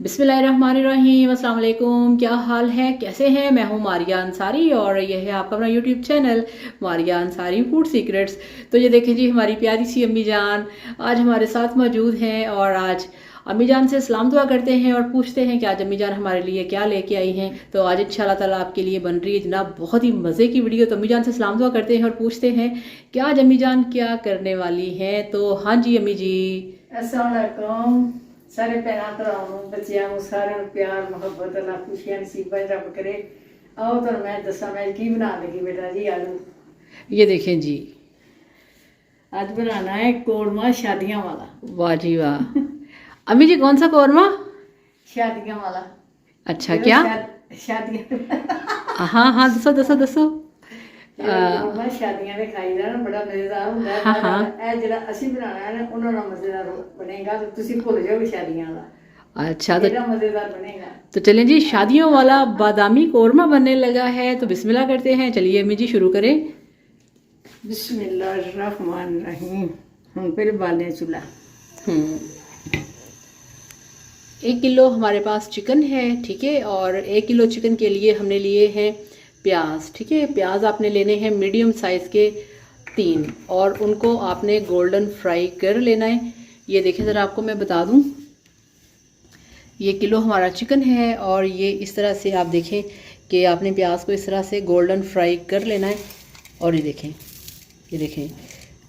बिस्मिल्लाहिर्रहमानिर्रहीम, अस्सलाम वालेकुम। क्या हाल है, कैसे हैं? मैं हूं मारिया अंसारी और यह है आपका अपना YouTube channel Maria Ansari food secrets. तो ये देखें जी, हमारी प्यारी सी अम्मी जान आज हमारे साथ मौजूद हैं और आज अम्मी जान से सलाम दुआ करते हैं और पूछते हैं कि आज अम्मी जान हमारे लिए क्या लेके आई हैं। तो आज इंशाल्लाह ताला आपके लिए बन रही है जनाब बहुत ही मज़े की वीडियो। तो अम्मी जान से सलाम दुआ करते हैं और पूछते हैं कि आज अम्मी जान क्या करने वाली हैं। तो हाँ जी अम्मी जी। अस्सलाम वालेकुम सारे भैन भरावां बच्चों को सारे प्यार मुहब्बत अल्लाह खुशियां नसीबां रब करे। आओ तो मैं दसा मैं की बना लगी बेटा जी। आलू ये देखें जी, आज बनाना है कौरमा शादियां वाला। वाह जी वाह। अम्मी जी कौन सा कौरमा? शादियां वाला। अच्छा क्या? शादियां हाँ हाँ, दसो दसो दसो। कौरमा शादियां में खाईदा ना, बड़ा मजेदार ਹੁੰਦਾ ਹੈ। हाँ हाँ, ਇਹ ਜਿਹੜਾ ਅਸੀਂ ਬਣਾਉਣਾ ਹੈ ਨਾ ਉਹਨਾਂ ਨਾਲ ਮਜ਼ੇਦਾਰ ਬਣੇਗਾ। तो ਤੁਸੀਂ ਭੁੱਲ ਜਾਓਗੇ शादियां वाला, अच्छा तो बड़ा मजेदार बनेगा। चलें जी, शादियों वाला बादामी कौरमा बनने लगा है तो बिस्मिल्लाह करते हैं। चलिए अम्मी जी शुरू करें। बिस्मिल्लाहिर्रहमानिर्रहीम। हम फिर बालें चूल्हा। 1 किलो हमारे पास चिकन है, ठीक है। और 1 किलो चिकन के लिए हमने लिए हैं प्याज, ठीक है। प्याज आपने लेने हैं मीडियम साइज़ के 3 और उनको आपने गोल्डन फ्राई कर लेना है। ये देखें ज़रा, आपको मैं बता दूं, ये किलो हमारा चिकन है और ये इस तरह से आप देखें कि आपने प्याज को इस तरह से गोल्डन फ्राई कर लेना है। और ये देखें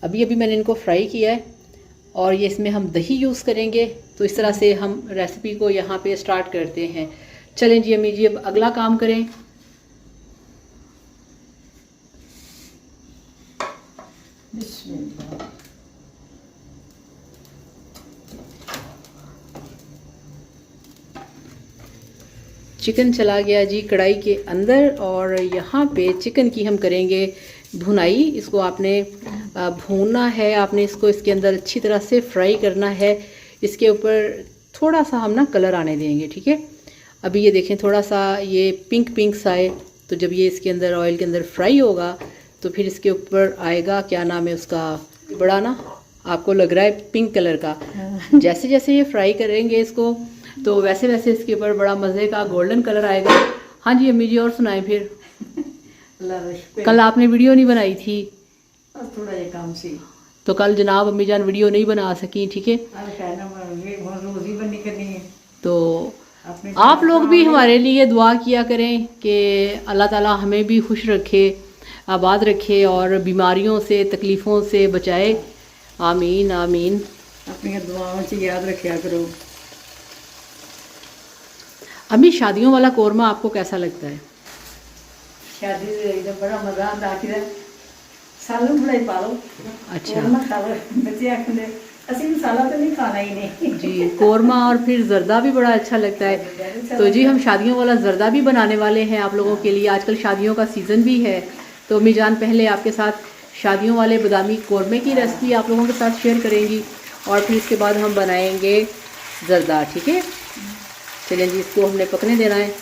अभी अभी मैंने इनको फ्राई किया है। और ये इसमें हम दही यूज़ करेंगे। तो इस तरह से हम रेसिपी को यहाँ पे स्टार्ट करते हैं। चलें जी अम्मी जी, अब अगला काम करें। बिस्मिल्लाह। चिकन चला गया जी कढ़ाई के अंदर और यहाँ पे चिकन की हम करेंगे भुनाई। इसको आपने भूनना है, आपने इसको इसके अंदर अच्छी तरह से फ्राई करना है। इसके ऊपर थोड़ा सा हम ना कलर आने देंगे, ठीक है। अभी ये देखें थोड़ा सा ये पिंक पिंक सा है। तो जब ये इसके अंदर ऑयल के अंदर फ्राई होगा तो फिर इसके ऊपर आएगा, क्या नाम है उसका, बड़ा ना आपको लग रहा है पिंक कलर का। जैसे जैसे ये फ्राई करेंगे इसको तो वैसे वैसे इसके ऊपर बड़ा मज़े का गोल्डन कलर आएगा। हाँ जी अम्मी जी, और सुनाएं फिर। कल आपने वीडियो नहीं बनाई थी, थोड़ा ये काम सी तो कल जनाब अम्मी जान वीडियो नहीं बना सकी, ठीक है। रोजी बनी करनी है। तो आप लोग भी हमारे लिए दुआ किया करें कि अल्लाह ताला हमें भी खुश रखे, आबाद रखे और बीमारियों से तकलीफ़ों से बचाए। आमीन आमीन। अपनी दुआओं से याद रखा करो। अम्मी शादियों वाला कौरमा आपको कैसा लगता है? शादी से एकदम बड़ा मजा आता है। सालन थोड़ा ही पा लो। अच्छा कौरमा खा लो, बच्चे आखते असली मसाला तो नहीं खाना ही नहीं जी। कौरमा और फिर जर्दा भी बड़ा अच्छा लगता है। तो जी हम शादियों वाला जर्दा भी बनाने वाले हैं आप लोगों के लिए। आजकल शादियों का सीज़न भी है। तो अम्मी जान पहले आपके साथ शादियों वाले बादामी कौरमे की रेसिपी आप लोगों के साथ शेयर करेंगी और फिर इसके बाद हम बनाएंगे जर्दा, ठीक है। चलें जी, इसको हमने पकने देना है।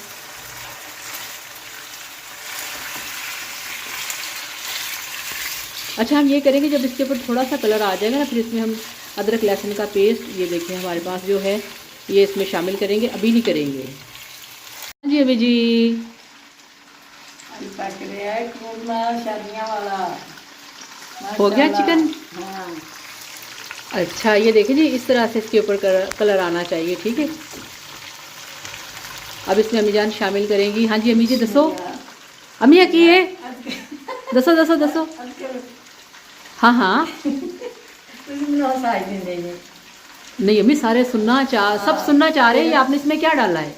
अच्छा हम ये करेंगे, जब इसके ऊपर थोड़ा सा कलर आ जाएगा ना फिर इसमें हम अदरक लहसुन का पेस्ट, ये देखिए हमारे पास जो है, ये इसमें शामिल करेंगे। अभी नहीं करेंगे जी अभी जी। पक रहा है कौरमा शादियां वाला। हो गया चिकन। हाँ। अच्छा ये देखिए जी, इस तरह से इसके ऊपर कलर आना चाहिए, ठीक है। अब इसमें अम्मी जान शामिल करेंगी। हाँ जी अम्मी जी दसो, अम्मी की है, दसो दसो दसो। हाँ हाँ नहीं अम्मी, सारे सुनना चाह, सब सुनना चाह रहे हैं। ये आपने इसमें क्या डाला है?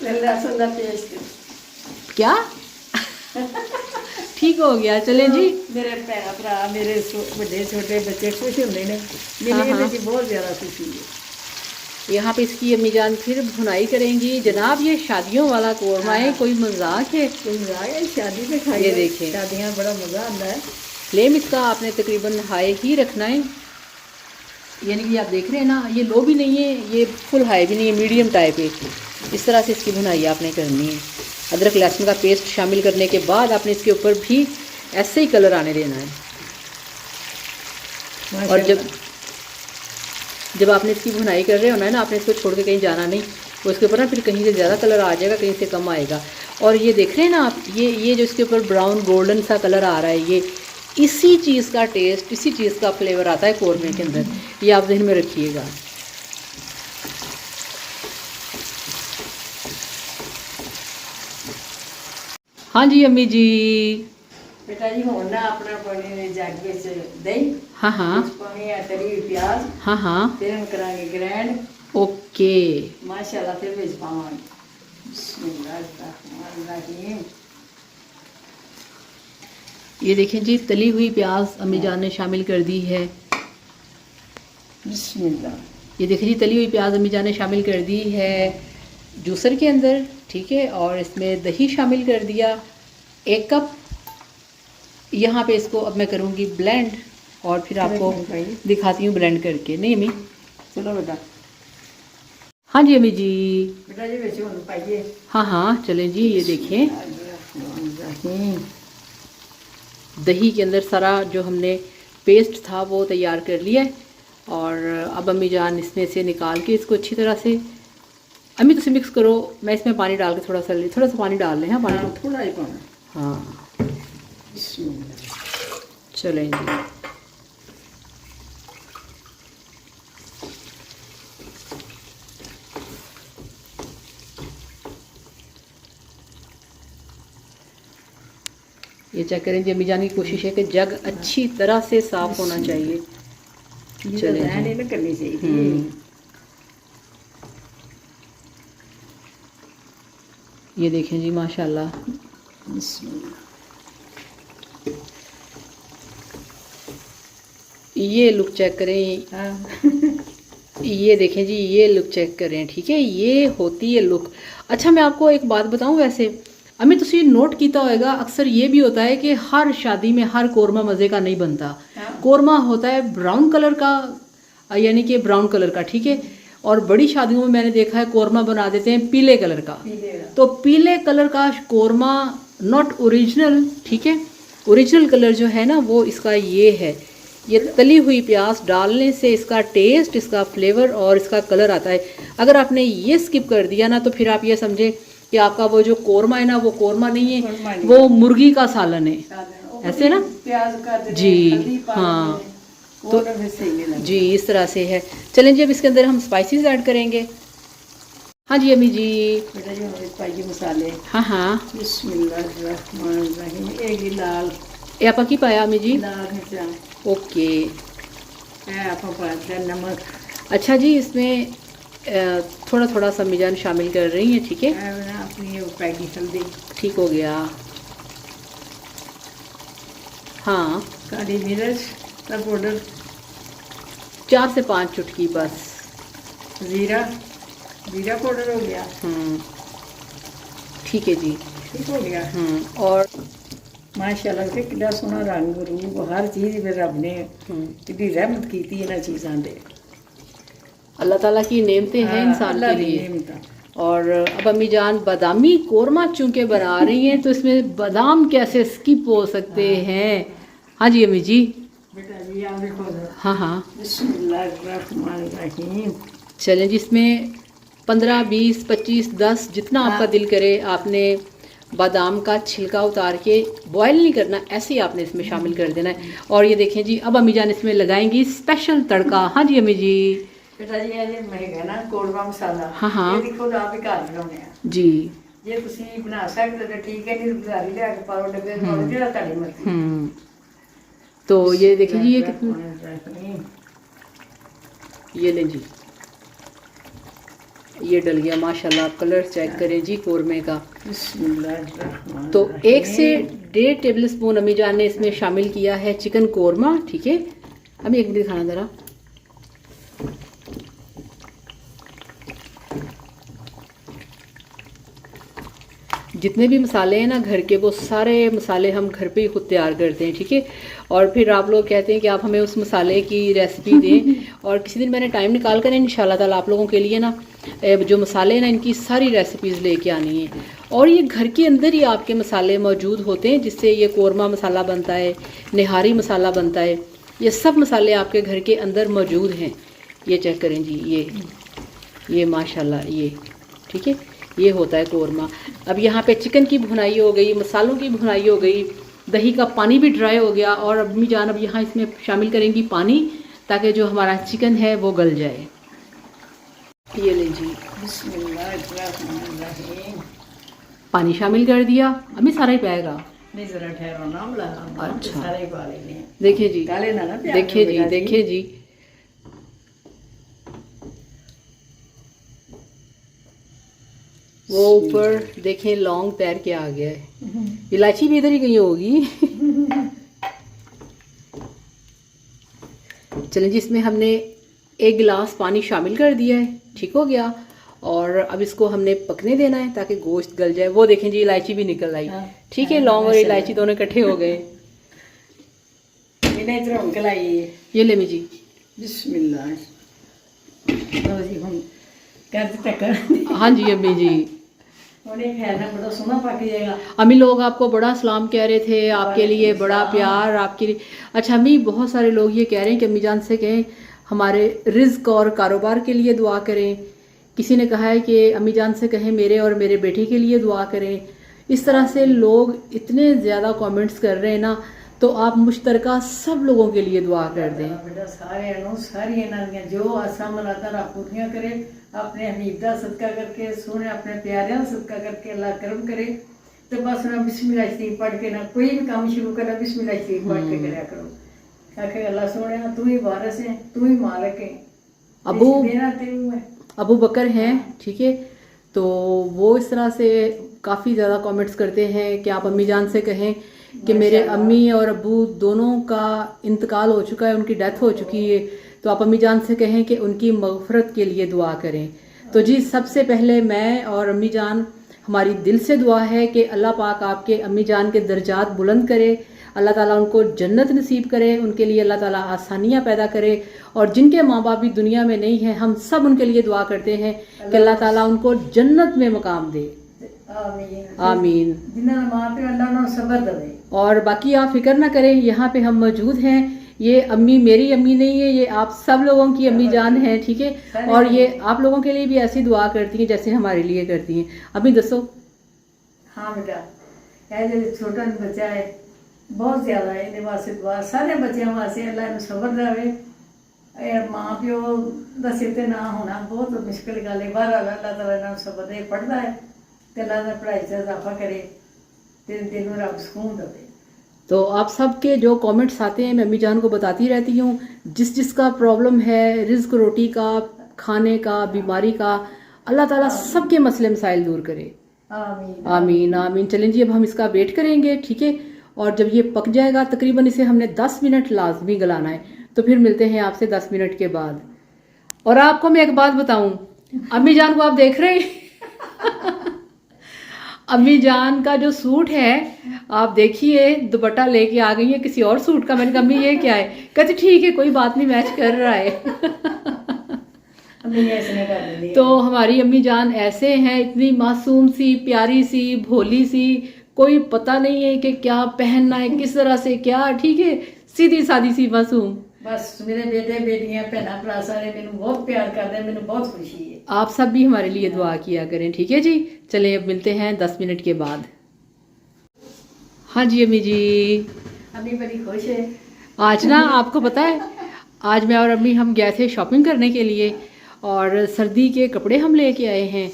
लहसुन का पेस्ट। क्या? ठीक हो गया। चले जी, मेरे भैन भरा मेरे बड़े छोटे बच्चे खुश होंगे ने, हाँ, मेरी हाँ। बहुत ज़्यादा खुशी है। यहाँ पे इसकी अम्मी जान फिर भुनाई करेंगी। जनाब ये शादियों वाला कौरमा है, कोई मजाक है? कोई मजाक है? शादी पे खाई ये देखें, शादियाँ बड़ा मज़ा आता है। फ्लेम इसका आपने तकरीबन हाई ही रखना है। यानी कि आप देख रहे हैं ना, ये लो भी नहीं है, ये फुल हाई भी नहीं है, मीडियम टाइप है। इस तरह से इसकी भुनाई आपने करनी है। अदरक लहसुन का पेस्ट शामिल करने के बाद आपने इसके ऊपर भी ऐसे ही कलर आने देना है। और जब आपने इसकी भुनाई कर रहे हो ना आपने इसको छोड़ के कहीं जाना नहीं, वो इसके ऊपर ना फिर कहीं से ज़्यादा कलर आ जाएगा, कहीं से कम आएगा। और ये देख रहे हैं ना आप, ये जो इसके ऊपर ब्राउन गोल्डन सा कलर आ रहा है, ये इसी चीज़ का टेस्ट, इसी चीज़ का फ्लेवर आता है कौरमे के अंदर, ये आप ध्यान में रखिएगा। हाँ जी अम्मी जी। बेटा जी हुण ना अपना पानी ने जग विच दही, हाँ हाँ पानी है तरी हुई प्याज, हाँ हाँ फिर हम करांगे ग्रैंड, ओके। माशाल्लाह फिर विच पावांगे। बिस्मिल्लाहिर्रहमानिर्रहीम। ये देखें जी तली हुई प्याज अम्मी जान ने शामिल कर दी है। बिस्मिल्लाह। ये देखिए जी तली हुई प्याज अम्मी जान ने शामिल कर दी है जूसर के अंदर, ठीक है। और इसमें दही शामिल कर दिया 1 कप। यहाँ पे इसको अब मैं करूँगी ब्लेंड और फिर आपको दिखाती हूँ ब्लेंड करके। नहीं अम्मी? चलो बेटा। हाँ जी अम्मी जी। बेटा जी विच हुण पाइए। हाँ हाँ चलें जी। ये देखें दही के अंदर सारा जो हमने पेस्ट था वो तैयार कर लिया है। और अब अम्मी जान इसमें से निकाल के इसको अच्छी तरह से, अम्मी तुम मिक्स करो, मैं इसमें पानी डाल के थोड़ा सा पानी डाल लें। हाँ पानी थोड़ा ही पाना। हाँ चलें जी। ये चेक करें जी, अम्मी जान की कोशिश है कि जग अच्छी तरह से साफ होना चाहिए। चलें नहीं ना करनी चाहिए। ये देखें जी माशाल्लाह। ये लुक चेक करें। ये देखें जी, ये लुक चेक करें, ठीक है। ये होती है लुक। अच्छा मैं आपको एक बात बताऊं, वैसे अम्मी तुसी नोट किया होगा, अक्सर ये भी होता है कि हर शादी में हर कोरमा मज़े का नहीं बनता। कोरमा होता है ब्राउन कलर का, यानी कि ब्राउन कलर का, ठीक है। और बड़ी शादियों में मैंने देखा है कोरमा बना देते हैं पीले कलर का। तो पीले कलर का कोरमा नॉट ओरिजिनल, ठीक है। ओरिजिनल कलर जो है ना वो इसका ये है। ये तली हुई प्याज डालने से इसका टेस्ट, इसका फ्लेवर और इसका कलर आता है। अगर आपने ये स्किप कर दिया ना तो फिर आप ये समझे कि आपका वो जो कोरमा है ना वो कोरमा नहीं है, वो मुर्गी का सालन है, ऐसे ना। प्याज का जी हाँ, तो जी इस तरह से है। चलें जी अब इसके अंदर हम स्पाइसेस ऐड करेंगे। हाँ जी अम्मी जी। बेटा जी पाइए मसाले। हाँ हाँ बिस्मिल्लाहिर्रहमानिर्रहीम। एक लाल ये आपा की पाया अम्मी जी? लाल मिर्चा। ओके। आपा पाया नमक। अच्छा जी इसमें थोड़ा थोड़ा सा अम्मी जान शामिल कर रही हैं, ठीक है। अपनी पैगी हल्दी। ठीक हो गया। हाँ काली मिर्च का पाउडर 4 से 5 चुटकी बस। जीरा पाउडर हो गया। ठीक है जी, ठीक हो गया। और माशाल्लाह से कितना सोहना रंग रूप हर चीज़ में रब ने कितनी रहमत की इन्होंने चीज़ों से। अल्लाह ताला की नेमतें हैं इंसान के लिए। और अब अम्मी जान बादामी कोरमा चूंकि बना रही हैं तो इसमें बादाम कैसे स्किप हो सकते हैं। हाँ जी अम्मी जी। बेटा जी आप देखो। हाँ हाँ बिस्मिल्लाहिर्रहमानिर्रहीम। चलें जी इसमें 15, 20, 25, 10 जितना आपका दिल करे आपने बादाम का छिलका उतार के बॉयल नहीं करना, ऐसे ही आपने इसमें शामिल कर देना है। और ये देखें जी अब अम्मी जान इसमें लगाएंगी स्पेशल तड़का। हाँ जी अम्मी जी। बेटा जी ये महंगा ना कोरमा मसाला। हाँ हाँ ये देखो आप ही घर बनाने हैं जी। जे तुसी बना सकते तो ठीक है, नहीं बाजारी ले आके पाओ डब्बे में जेड़ा ताड़ी मर्जी। तो ये देखिए जी ये कितनी, ये लें जी, ये डल गया माशाल्लाह। कलर चेक करें जी कोरमे का। तो 1 से 1.5 टेबल स्पून अम्मी जान ने इसमें शामिल किया है चिकन कोरमा, ठीक है। अभी एक मिनट दिखाना ज़रा। जितने भी मसाले हैं ना घर के, वो सारे मसाले हम घर पे ही खुद तैयार करते हैं, ठीक है। और फिर आप लोग कहते हैं कि आप हमें उस मसाले की रेसिपी दें और किसी दिन मैंने टाइम निकाल कर इंशाल्लाह ताला आप लोगों के लिए ना जो मसाले हैं ना इनकी सारी रेसिपीज़ लेके आनी है। और ये घर के अंदर ही आपके मसाले मौजूद होते हैं जिससे ये कोरमा मसाला बनता है, निहारी मसाला बनता है। ये सब मसाले आपके घर के अंदर मौजूद हैं। ये चेक करें जी, ये माशाल्लाह, ये ठीक है, ये होता है कोरमा। अब यहाँ पे चिकन की भुनाई हो गई, मसालों की भुनाई हो गई, दही का पानी भी ड्राई हो गया, और अम्मी जान अब यहाँ इसमें शामिल करेंगी पानी, ताकि जो हमारा चिकन है वो गल जाए। ये लें जी, बिस्मिल्लाहिर्रहमानिर्रहीम। पानी शामिल कर दिया। अम्मी सारा ही पाएगा? नहीं, जरा ठहरो, नाम लगा। अच्छा। सारे पा लेने। देखिए जी, काले ना प्याज देखिए में जी, बेटा देखिए जी, वो ऊपर देखें लौंग तैर के आ गया है। इलायची भी इधर ही कहीं होगी। चलें जी, इसमें हमने 1 गिलास पानी शामिल कर दिया है, ठीक हो गया। और अब इसको हमने पकने देना है ताकि गोश्त गल जाए। वो देखें जी, इलायची भी निकल आई। हाँ, ठीक है, लौंग और इलायची दोनों इकट्ठे हो गए। इन्हें इधर उनके लाइए। ये ले मी जी, बिस्मिल्लाह। लो जी, हम कर देते कर। हाँ जी अम्मी जी। उन्हें खाना बड़ा सोना पक जाएगा। अम्मी लोग आपको बड़ा सलाम कह रहे थे, आपके लिए बड़ा प्यार, आपके लिए। अच्छा अम्मी, बहुत सारे लोग ये कह रहे हैं कि अम्मी जान से कहें हमारे रिज्क और कारोबार के लिए दुआ करें। किसी ने कहा है कि अम्मी जान से कहें मेरे और मेरे बेटे के लिए दुआ करें। इस तरह से लोग इतने ज़्यादा कमेंट्स कर रहे हैं ना, तो आप मुश्तरका सब लोगों के लिए दुआ कर दें। बेटा सारे अनु सारी नानियां जो आशा मनाता रहा पूरियां करे, अपने हमीद दा सदका करके, सोने अपने प्यारियां दा सदका करके अल्लाह करम करे। तो बस ना बिस्मिल्लाह शरीफ पढ़ के ना कोई भी काम शुरू करना बिस्मिल्लाह शरीफ पढ़ के करया करो। आखे अल्लाह सोने तू ही वारिस है, तू ही मालिक है, अबू मेरा तेरू है। अबू बकर हैं, ठीक है, तो वो इस तरह से काफ़ी ज़्यादा कमेंट्स करते हैं कि आप अम्मी जान से कहें कि मेरे अम्मी और अब्बू दोनों का इंतकाल हो चुका है, उनकी डेथ हो चुकी है, तो आप अम्मी जान से कहें कि उनकी मगफरत के लिए दुआ करें। तो जी सबसे पहले मैं और अम्मी जान, हमारी दिल से दुआ है कि अल्लाह पाक आपके अम्मी जान के दर्जात बुलंद करे, अल्लाह ताला उनको जन्नत नसीब करे, उनके लिए अल्लाह ताला आसानियाँ पैदा करे। और जिनके माँ बाप भी दुनिया में नहीं है, हम सब उनके लिए दुआ करते हैं कि अल्लाह ताला उनको जन्नत में मकाम दे। आमीन। जिन्होंने माँ पे अल्लाह उन्होंने सब्र दे। और बाकी आप फिक्र ना करें, यहाँ पे हम मौजूद हैं। ये अम्मी मेरी अम्मी नहीं है, ये आप सब लोगों की अम्मी जान है, ठीक है। और ये आप लोगों के लिए भी ऐसी दुआ करती हैं जैसे हमारे लिए करती हैं। अभी दसो। हाँ बेटा, जो छोटा बच्चा है बहुत ज्यादा है, इन्हें वास्ते दुआ सारे बच्चों वास्ते अल्लाह इन्हें सब्र देवे। माँ प्यो दा सिर ते ना होना बहुत मुश्किल गल है। बाहर अल्लाह ताला इन्हें सब्र दे, पढ़ता है तो अल्लाह ने पढ़ाई से इजाफा करे, तेरे दिल में रब सुकून दे। तो आप सब के जो कमेंट्स आते हैं मैं अम्मी जान को बताती रहती हूँ। जिस जिसका प्रॉब्लम है, रिज्क रोटी का, खाने का, बीमारी का, अल्लाह ताला सबके मसले मसाइल दूर करे। आमीन आमीन आमीन। चलें जी, अब हम इसका वेट करेंगे, ठीक है। और जब ये पक जाएगा, तकरीबन इसे हमने 10 मिनट लाजमी गलाना है, तो फिर मिलते हैं आपसे 10 मिनट के बाद। और आपको मैं एक बात बताऊं, अम्मी जान को आप देख रहे हैं अम्मी जान का जो सूट है, आप देखिए दुपट्टा लेके आ गई है किसी और सूट का। मैंने कहा अम्मी ये क्या है? कहती ठीक है कोई बात नहीं, मैच कर रहा है अम्मी ऐसे कर देंगे। तो हमारी अम्मी जान ऐसे हैं, इतनी मासूम सी, प्यारी सी, भोली सी, कोई पता नहीं है कि क्या पहनना है, किस तरह से क्या, ठीक है, सीधी सादी सी मासूम। बस मेरे बेटे बेटियां भैन भरा सारे मैंने बहुत प्यार करते हैं, मैंने बहुत खुशी है। आप सब भी हमारे लिए दुआ किया करें, ठीक है जी। चलें अब मिलते हैं 10 मिनट के बाद। हाँ जी अम्मी जी, अम्मी बड़ी खुश है। आज ना आपको पता है, आज मैं और अम्मी हम गए थे शॉपिंग करने के लिए, और सर्दी के कपड़े हम लेके आए हैं।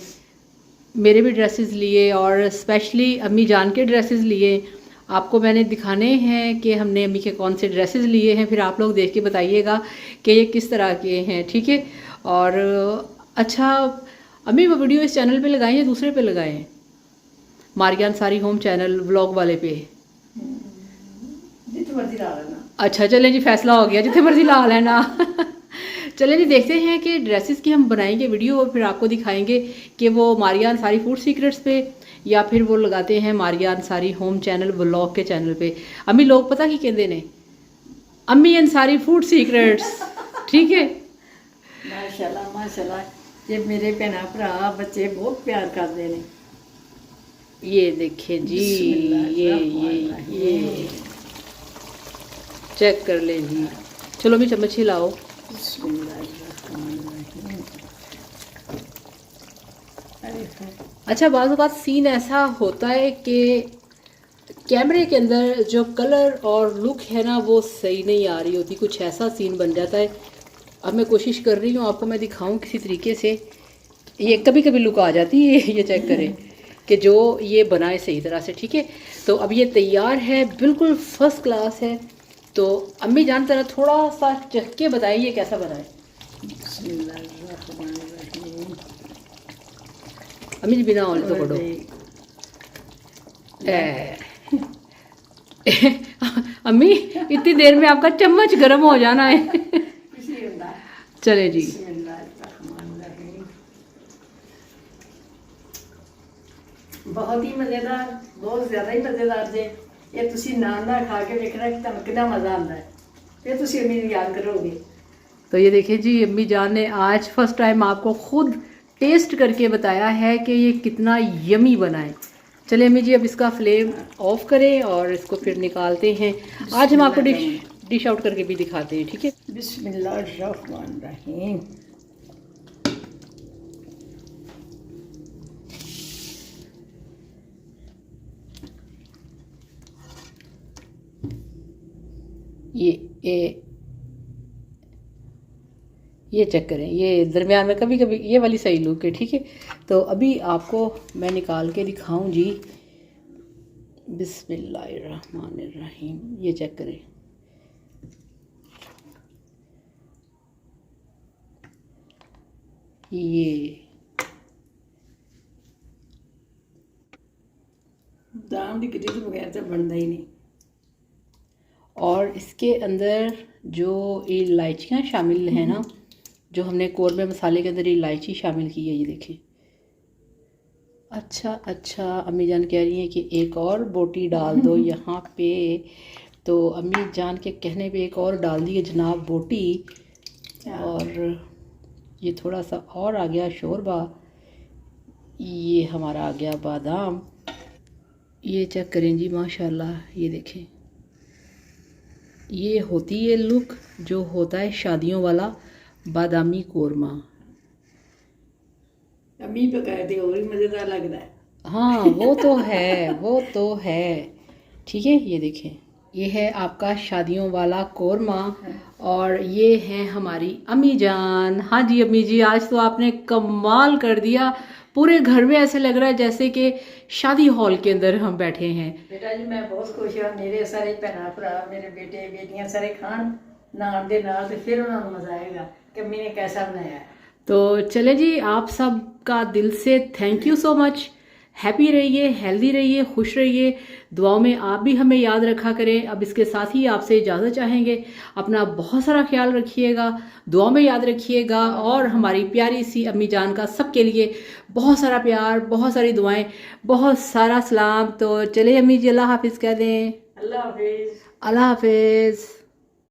मेरे भी ड्रेसेस लिए और स्पेशली अम्मी जान के ड्रेसेस लिए। आपको मैंने दिखाने हैं कि हमने अम्मी के कौन से ड्रेसेस लिए हैं, फिर आप लोग देख के बताइएगा कि ये किस तरह के हैं, ठीक है। और अच्छा अम्मी, वो वीडियो इस चैनल पे लगाएं या दूसरे पे लगाएं? मारियान सारी होम चैनल व्लॉग वाले पे। जितने मर्जी ला लेना। अच्छा चलें जी, फैसला हो गया, जितने मर्जी ला लेना चलें जी, देखते हैं कि ड्रेसेस की हम बनाएंगे वीडियो और फिर आपको दिखाएंगे कि वो मारियान सारी फूड सीक्रेट्स पे या फिर वो लगाते हैं मारियान सारी होम चैनल व्लॉग के चैनल पे। अम्मी लोग पता की कहते ने, अम्मी अंसारी फूड सीक्रेट्स, ठीक है। माशाल्लाह माशाल्लाह, ये मेरे भैन भरा बच्चे बहुत प्यार करते हैं। ये देखें जी, ये चेक कर लें जी। चलो भी चम्मच ही लाओ। अच्छा, बाज़ औक़ात सीन ऐसा होता है कि कैमरे के अंदर जो कलर और लुक है ना वो सही नहीं आ रही होती, कुछ ऐसा सीन बन जाता है। अब मैं कोशिश कर रही हूँ आपको मैं दिखाऊं किसी तरीके से, ये कभी कभी लुक आ जाती है, ये चेक करें कि जो ये बनाए सही तरह से। ठीक है, तो अब ये तैयार है, बिल्कुल फर्स्ट क्लास है। तो अम्मी जान तरह थोड़ा सा चख के बताइए कैसा बनाए। अम्मी जी बिना ऑयल तो पढ़ो। अम्मी इतनी देर में आपका चम्मच गर्म हो जाना है। चले जी। बहुत ही मज़ेदार, बहुत ज़्यादा ही मज़ेदार जे ये तुसी नान नाल खा के देखना कि तुहानू कितना मज़ा आता है, फिर तुसी अम्मी नू याद करोगे। तो ये देखिए जी, अम्मी जान ने आज फर्स्ट टाइम आपको खुद टेस्ट करके बताया है कि ये कितना यमी बना है। चलिए अम्मी जी अब इसका फ्लेम ऑफ करें और इसको फिर निकालते हैं। आज हम आपको डिश आउट करके भी दिखाते हैं। ठीक है, बिस्मिल्लाहिर्रहमानिर्रहीम। ये चेक करें, ये दरमियान में कभी कभी ये वाली सही लुक है। ठीक है, तो अभी आपको मैं निकाल के दिखाऊं जी। बिस्मिल्लाहिर्रहमानिर्रहीम, ये चेक करें। ये दाम की किटी के बगैर तो बनता ही नहीं। और इसके अंदर जो इलायचियाँ शामिल हैं ना, जो हमने कौरमे मसाले के अंदर इलायची शामिल की है, ये देखें। अच्छा, अम्मी जान कह रही हैं कि एक और बोटी डाल दो यहाँ पे। तो अम्मी जान के कहने पे एक और डाल दी है जनाब बोटी। और ये थोड़ा सा और आ गया शोरबा। ये हमारा आ गया बादाम। ये चेक करें जी, माशाल्लाह, ये देखें। ये होती है लुक जो होता है शादियों वाला बादामी कोरमा। अम्मी पकाए थे और भी मज़ेदार लगता है। हाँ वो तो है, वो तो है। ठीक है, ये देखें, ये है आपका शादियों वाला कोरमा। और ये है हमारी अम्मी जान। हाँ जी अम्मी जी, आज तो आपने कमाल कर दिया। पूरे घर में ऐसे लग रहा है जैसे कि शादी हॉल के अंदर हम बैठे हैं। बेटा जी मैं बहुत खुश हाँ, मेरे सारे भैन भरा, मेरे बेटे बेटियां सारे खान नान दे नाल, तो फिर उन्होंने मजा आएगा कि अम्मी ने कैसा बनाया। तो चले जी, आप सब का दिल से thank you so much. Happy रहिए, हेल्दी रहिए, खुश रहिए, दुआओं में आप भी हमें याद रखा करें। अब इसके साथ ही आपसे इजाज़त चाहेंगे। अपना बहुत सारा ख्याल रखिएगा, दुआओं में याद रखिएगा। और हमारी प्यारी सी अम्मी जान का सबके लिए बहुत सारा प्यार, बहुत सारी दुआएं, बहुत सारा सलाम। तो चले अम्मी जी, अल्लाह हाफिज़ कह दें। अल्लाह हाफिज़। अल्लाह हाफिज़।